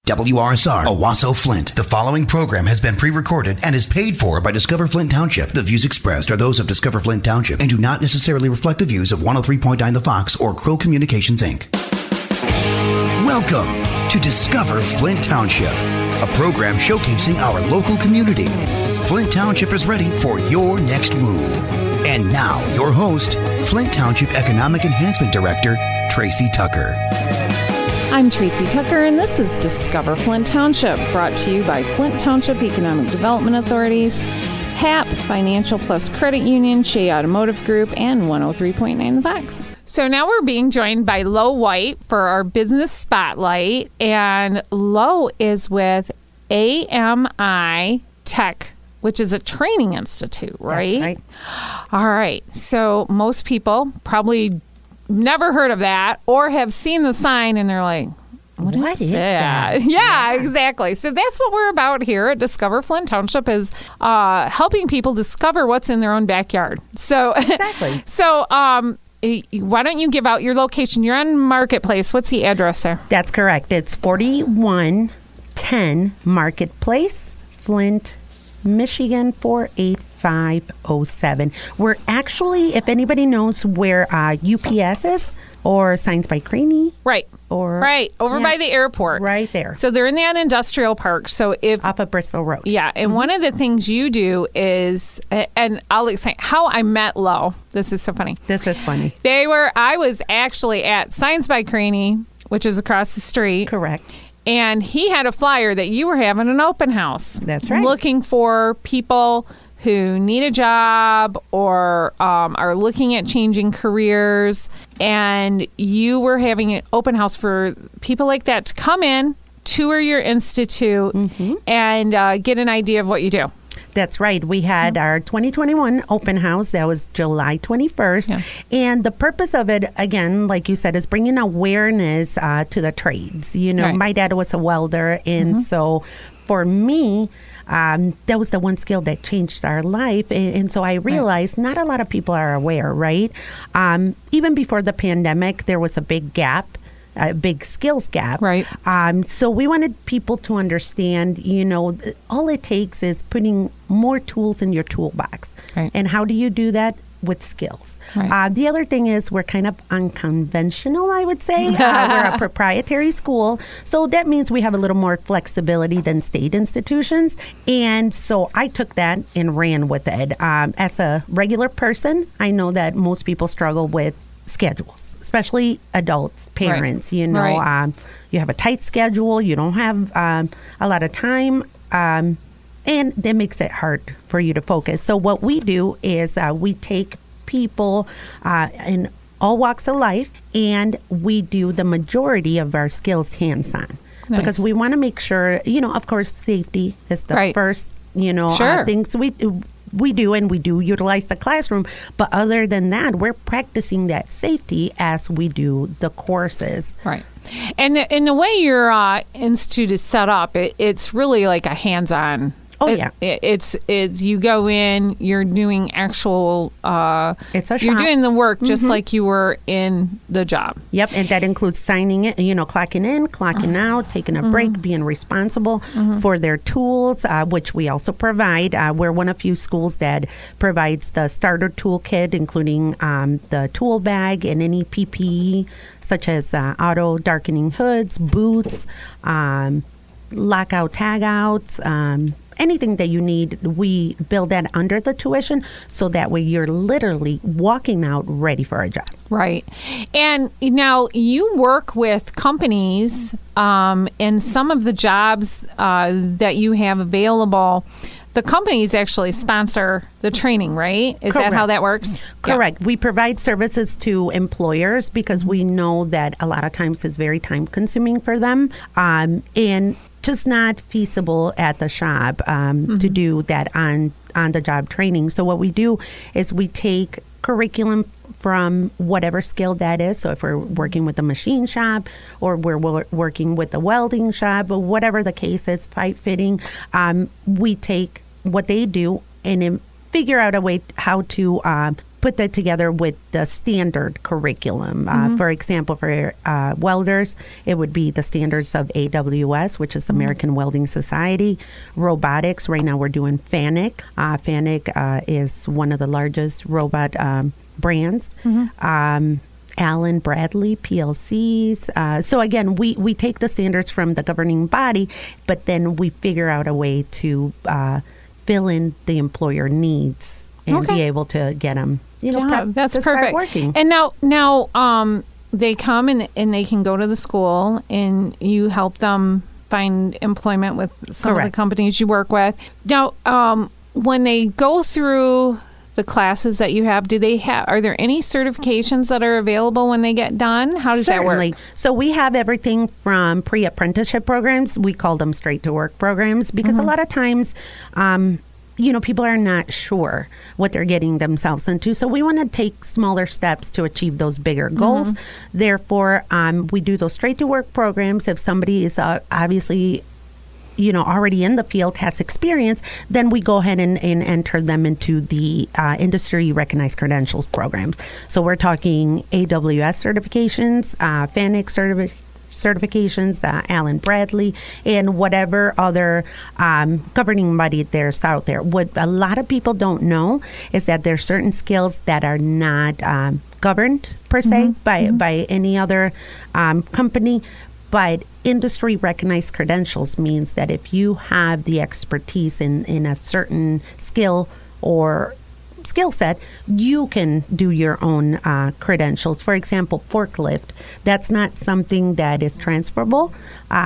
WRSR, Owasso, Flint. The following program has been pre-recorded and is paid for by Discover Flint Township. The views expressed are those of Discover Flint Township and do not necessarily reflect the views of 103.9 The Fox or Krill Communications, Inc. Welcome to Discover Flint Township, a program showcasing our local community. Flint Township is ready for your next move. And now, your host, Flint Township Economic Enhancement Director, Tracey Tucker. I'm Tracey Tucker, and this is Discover Flint Township, brought to you by Flint Township Economic Development Authorities, HAP, Financial Plus Credit Union, Shea Automotive Group, and 103.9 The Fox. So now we're being joined by Lo White for our business spotlight, and Lo is with AMI Tech, which is a training institute, right? That's right. All right. So most people probably never heard of that or have seen the sign and they're like, what is that? Yeah, exactly. So that's what we're about here at Discover Flint Township, is helping people discover what's in their own backyard. So Exactly. So why don't you give out your location? You're on Marketplace. What's the address there? That's correct. It's 4110 Marketplace, Flint, Michigan 48507. We're actually, if anybody knows where UPS is, or Signs by Craney. Right. Or over by the airport. Right there. So they're in that industrial park. So if Up at Bristol Road. Yeah, and one of the things you do is, and I'll explain how I met Lo. This is so funny. This is funny. I was actually at Signs by Craney, which is across the street. Correct. And he had a flyer that you were having an open house. That's right. Looking for people who need a job or are looking at changing careers. And you were having an open house for people like that to come in, tour your institute, and get an idea of what you do. That's right. We had our 2021 open house. That was July 21st. Yeah. And the purpose of it, again, like you said, is bringing awareness to the trades. You know, Right. My dad was a welder. And so for me, that was the one skill that changed our life. And so I realized not a lot of people are aware, right? Even before the pandemic, there was a big gap. A big skills gap. Right. So we wanted people to understand, you know, all it takes is putting more tools in your toolbox. Right. And how do you do that? With skills. Right. The other thing is we're kind of unconventional, I would say. We're a proprietary school. So that means we have a little more flexibility than state institutions. And so I took that and ran with it. As a regular person, I know that most people struggle with schedules, especially adults, parents. Right. You know, Right. You have a tight schedule. You don't have a lot of time. And that makes it hard for you to focus. So what we do is we take people in all walks of life, and we do the majority of our skills hands-on. Nice. Because we want to make sure, you know, of course, safety is the Right. first, you know, Sure. things we do, and we do utilize the classroom. But other than that, we're practicing that safety as we do the courses. Right. And the way your institute is set up, it's really like a hands-on. Oh, yeah. It's you go in, you're doing actual. It's a You're shop. doing the work just like you were in the job. Yep, and that includes signing it, you know, clocking in, clocking out, taking a break, being responsible for their tools, which we also provide. We're one of few schools that provides the starter toolkit, including the tool bag and any PPE, such as auto darkening hoods, boots, lockout, tagouts, anything that you need. We build that under the tuition, so that way you're literally walking out ready for a job. Right. And now you work with companies, and some of the jobs that you have available, the companies actually sponsor the training, right? Is that how that works? Correct. Yeah. We provide services to employers because we know that a lot of times it's very time consuming for them. And just not feasible at the shop to do that on the job training. So what we do is we take curriculum from whatever skill that is. So if we're working with a machine shop, or we're working with a welding shop, or whatever the case is, pipe fitting, we take what they do and then figure out a way how to put that together with the standard curriculum. For example, for welders, it would be the standards of AWS, which is American Welding Society. Robotics, right now we're doing FANUC. FANUC is one of the largest robot brands. Allen Bradley PLCs. So again, we take the standards from the governing body, but then we figure out a way to fill in the employer needs and be able to get them, that's to perfect. start working. And now they come and they can go to the school and you help them find employment with some of the companies you work with. Now, when they go through the classes that you have, are there any certifications that are available when they get done? How does that work? So we have everything from pre-apprenticeship programs. We call them straight to work programs because a lot of times, people are not sure what they're getting themselves into. So we want to take smaller steps to achieve those bigger goals. Therefore, we do those straight to work programs. If somebody is obviously already in the field, has experience, then we go ahead and enter them into the industry recognized credentials programs. So we're talking AWS certifications, FANUC certifications, Allen Bradley, and whatever other governing body there's out there. What a lot of people don't know is that there's certain skills that are not governed per se by any other company. But industry recognized credentials means that if you have the expertise in a certain skill or skill set, you can do your own credentials. For example, forklift, that's not something that is transferable.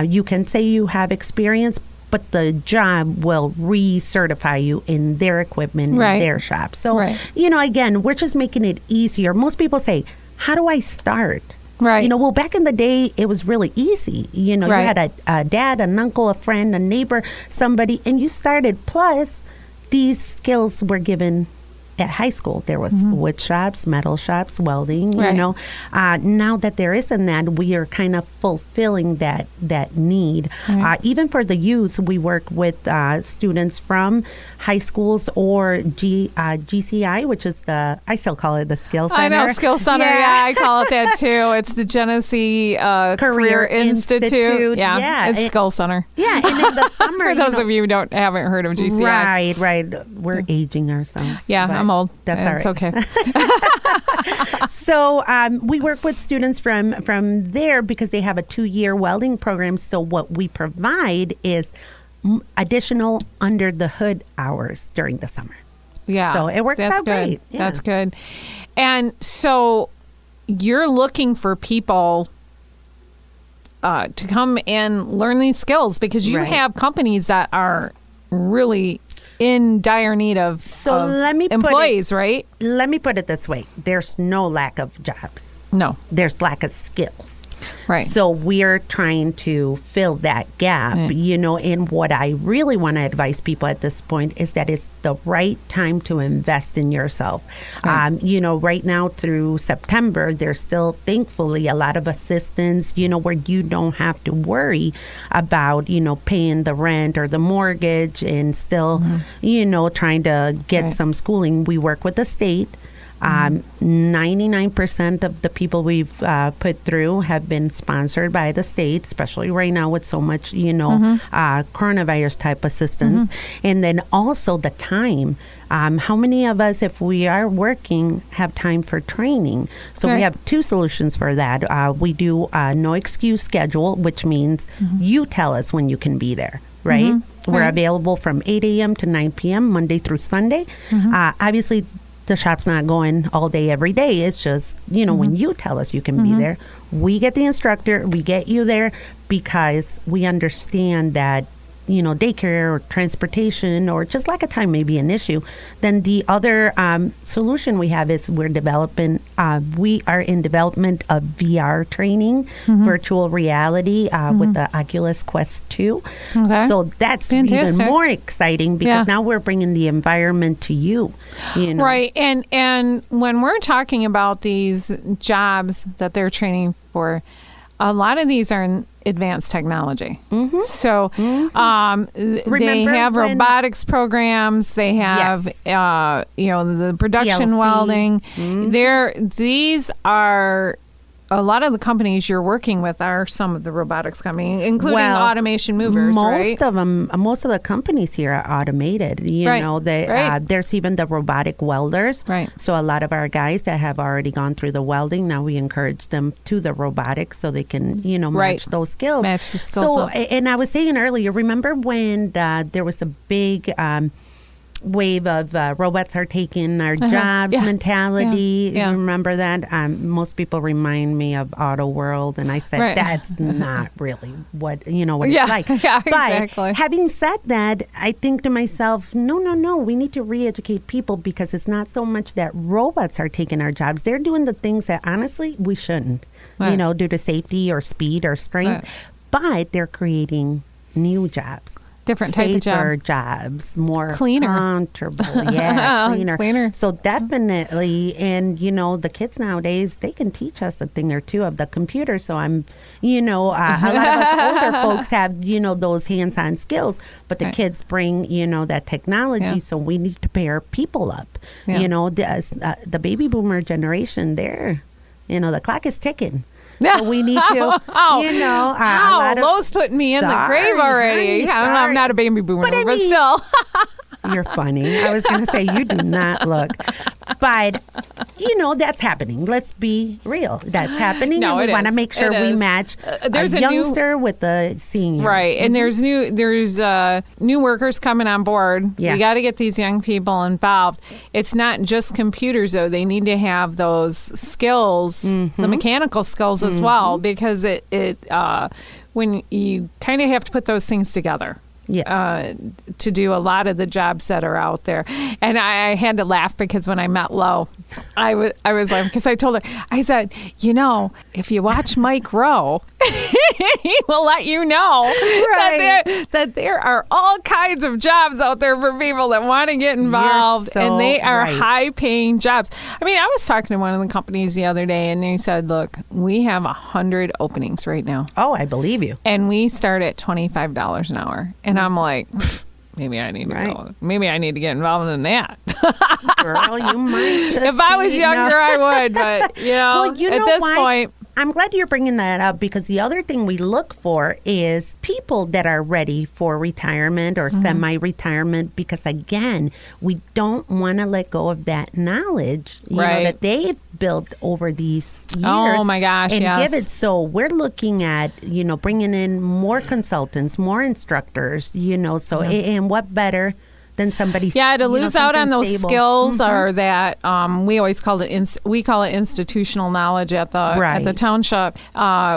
You can say you have experience, but the job will recertify you in their equipment, in their shop. So, again, we're just making it easier. Most people say, how do I start? Right. Well, back in the day, it was really easy. You had a dad, an uncle, a friend, a neighbor, somebody, and you started. Plus, these skills were given at high school. There was wood shops, metal shops, welding, now that there isn't that, we are kind of fulfilling that need. Even for the youth, we work with students from high schools or GCI, which is I still call it the Skill Center. I know, Skill Center. Yeah, I call it that too. It's the Genesee Career Institute. Yeah, it's Skill Center. Yeah, and in the summer, for those of you who haven't heard of GCI. Right. We're aging ourselves. Yeah, I'm old. That's all right. It's okay. So we work with students from there because they have a 2-year welding program. So what we provide is additional under the hood hours during the summer. Yeah. So it works out great. Yeah. That's good. And so you're looking for people to come and learn these skills because you have companies that are really in dire need of employees, right? Let me put it this way. There's no lack of jobs. No. There's lack of skills. Right. So we're trying to fill that gap, and what I really want to advise people at this point is that it's the right time to invest in yourself. Right. Right now through September, there's still, thankfully, a lot of assistance, where you don't have to worry about, paying the rent or the mortgage and still, trying to get some schooling. We work with the state. 99% of the people we've put through have been sponsored by the state, especially right now with so much, coronavirus type assistance. And then also the time. How many of us, if we are working, have time for training? So we have 2 solutions for that. We do a no excuse schedule, which means you tell us when you can be there, right? We're available from 8 a.m. to 9 p.m. Monday through Sunday. Obviously, the shop's not going all day, every day. It's just, when you tell us you can be there, we get the instructor, we get you there because we understand that, daycare or transportation or just lack of time may be an issue. Then the other solution we have is we are in development of VR training, virtual reality with the Oculus Quest 2. Okay. So that's even more exciting because now we're bringing the environment to you. Right. And when we're talking about these jobs that they're training for, a lot of these are in advanced technology. So they have robotics programs. They have, the production PLC. welding. These are... A lot of the companies you're working with are some of the robotics companies, including automation movers, right? Most of the companies here are automated. There's even the robotic welders. Right. So a lot of our guys that have already gone through the welding, now we encourage them to the robotics so they can, match those skills. Match the skills up. And I was saying earlier, remember when there was a big... wave of robots are taking our jobs mentality. Yeah. Remember that? Most people remind me of Auto World, and I said that's not really what it's like. Yeah, but exactly. Having said that, I think to myself, no, we need to re-educate people because it's not so much that robots are taking our jobs. They're doing the things that honestly we shouldn't, due to safety or speed or strength. But they're creating new jobs. Different type of safer jobs, more cleaner, comfortable, cleaner. So definitely, and the kids nowadays, they can teach us a thing or two of the computer. So I'm, a lot of us older folks have, those hands-on skills, but the kids bring, that technology. So we need to pair people up. The baby boomer generation, the clock is ticking. So we need to, Lowe's putting me in the grave already. I'm not a baby boomer, but still. You're funny. I was going to say, you do not look. But, that's happening. Let's be real. That's happening. No, and we want to make sure we match a youngster with a senior. Right. And there's new workers coming on board. Yeah. We got to get these young people involved. It's not just computers, though. They need to have those skills, the mechanical skills as well, because when you kind of have to put those things together. Yes. To do a lot of the jobs that are out there. And I had to laugh because when I met Lo, I was like, because I told her, I said, if you watch Mike Rowe, he will let you know that there are all kinds of jobs out there for people that want to get involved, and they are high-paying jobs. I mean, I was talking to one of the companies the other day, and they said, look, we have 100 openings right now. Oh, I believe you. And we start at $25 an hour. And I'm like, maybe I need to go. Maybe I need to get involved in that. Girl, you might just if I was younger, I would. But, at this point. I'm glad you're bringing that up because the other thing we look for is people that are ready for retirement or semi-retirement because, again, we don't want to let go of that knowledge that they've built over these years. Oh, my gosh, and yes. give it. So we're looking at, bringing in more consultants, more instructors, and what better than somebody. Yeah, to lose out on those skills or that we always call it institutional knowledge at the township.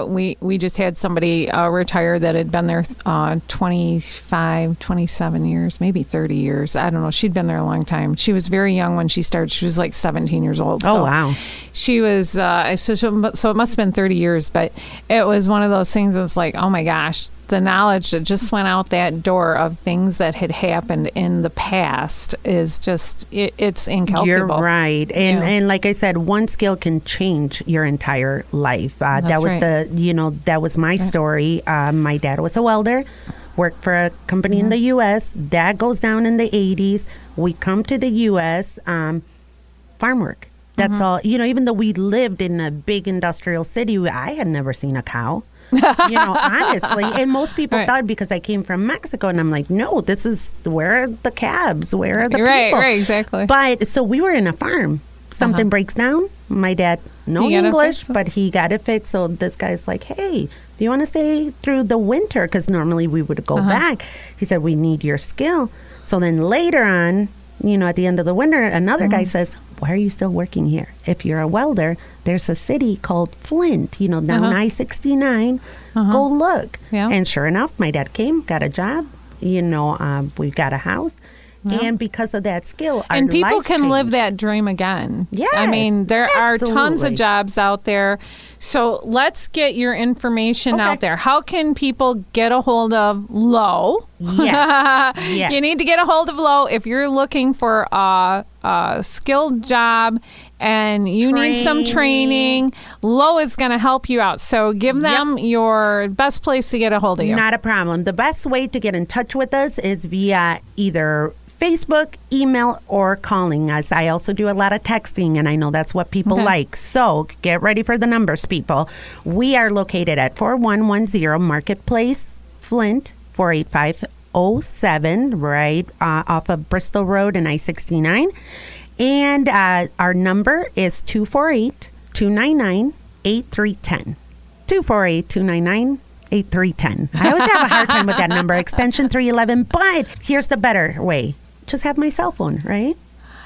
We just had somebody retire that had been there 25, 27 years, maybe 30 years. I don't know. She'd been there a long time. She was very young when she started. She was like 17 years old. Oh, wow. She was so it must have been 30 years, but it was one of those things that's like, oh my gosh, the knowledge that just went out that door of things that had happened in the past is just, it's incalculable. You're right. And like I said, one skill can change your entire life. That was that was my story. My dad was a welder, worked for a company in the U.S. That goes down in the 80s. We come to the U.S., farm work. That's all. Even though we lived in a big industrial city, I had never seen a cow. Honestly. And most people thought because I came from Mexico, and I'm like, no, where are the cabs? Where are the people? Right, exactly. But so we were in a farm. Something breaks down. My dad, no English, but he got it fixed. So this guy's like, hey, do you want to stay through the winter? Because normally we would go back. He said, we need your skill. So then later on, at the end of the winter, another guy says, why are you still working here? If you're a welder, there's a city called Flint, down I-69. Go look. Yeah. And sure enough, my dad came, got a job. We got a house. Yeah. And because of that skill, and people can live that dream again. Yeah, I mean, there are tons of jobs out there So let's get your information out there. How can people get a hold of Lo? Yes. Yes. You need to get a hold of Lo if you're looking for a skilled job and you need some training. Lo is going to help you out. So give them your best place to get a hold of you. Not a problem. The best way to get in touch with us is via either Facebook, email, or calling us. I also do a lot of texting, and I know that's what people like. So get ready for the numbers, people. We are located at 4110 Marketplace, Flint, 48507, right off of Bristol Road and I-69. And our number is 248-299-8310. 248-299-8310. I always have a hard time with that number, extension 311, but here's the better way. Just have my cell phone, right?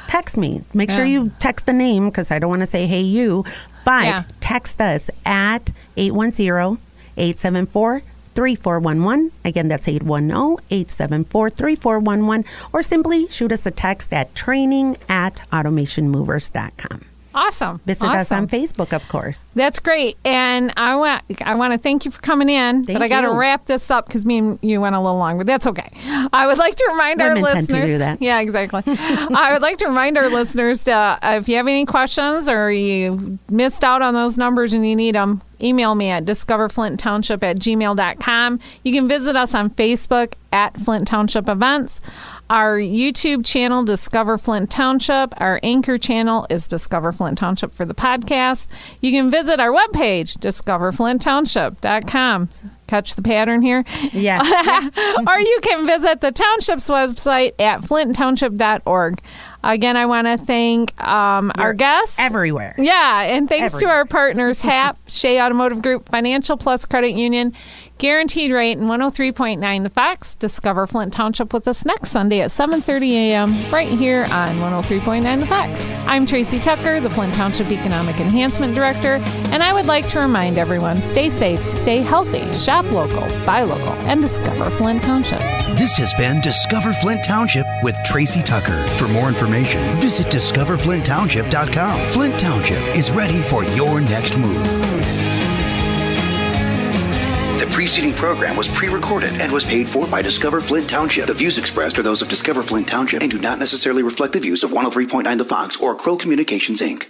Text me. Make sure you text the name because I don't want to say, hey, you. But text us at 810-874-3411. Again, that's 810-874-3411. Or simply shoot us a text at training@automationmovers.com. Awesome. Visit us on Facebook, of course. That's great. And I want to thank you for coming in. But I got to wrap this up because me and you went a little long, but that's okay. I would like to remind our listeners. Tend to do that. Yeah, exactly. I would like to remind our listeners to, if you have any questions or you missed out on those numbers and you need them, email me at discoverflinttownship@gmail.com. You can visit us on Facebook at Flint Township Events. Our YouTube channel, Discover Flint Township. Our Anchor channel is Discover Flint Township for the podcast. You can visit our webpage, discoverflinttownship.com. Catch the pattern here? Yeah. Or you can visit the township's website at flinttownship.org. Again, I want to thank our guests. Everywhere. Yeah, and thanks to our partners, HAP, Shea Automotive Group, Financial Plus Credit Union, Guaranteed Rate, and 103.9 The Fox. Discover Flint Township with us next Sunday at 7:30 a.m. right here on 103.9 The Fox. I'm Tracey Tucker, the Flint Township Economic Enhancement Director, and I would like to remind everyone, stay safe, stay healthy, shop local, buy local, and discover Flint Township. This has been Discover Flint Township with Tracey Tucker. For more information, visit discoverflinttownship.com. Flint Township is ready for your next move. The preceding program was pre-recorded and was paid for by Discover Flint Township. The views expressed are those of Discover Flint Township and do not necessarily reflect the views of 103.9 The Fox or Krill Communications, Inc.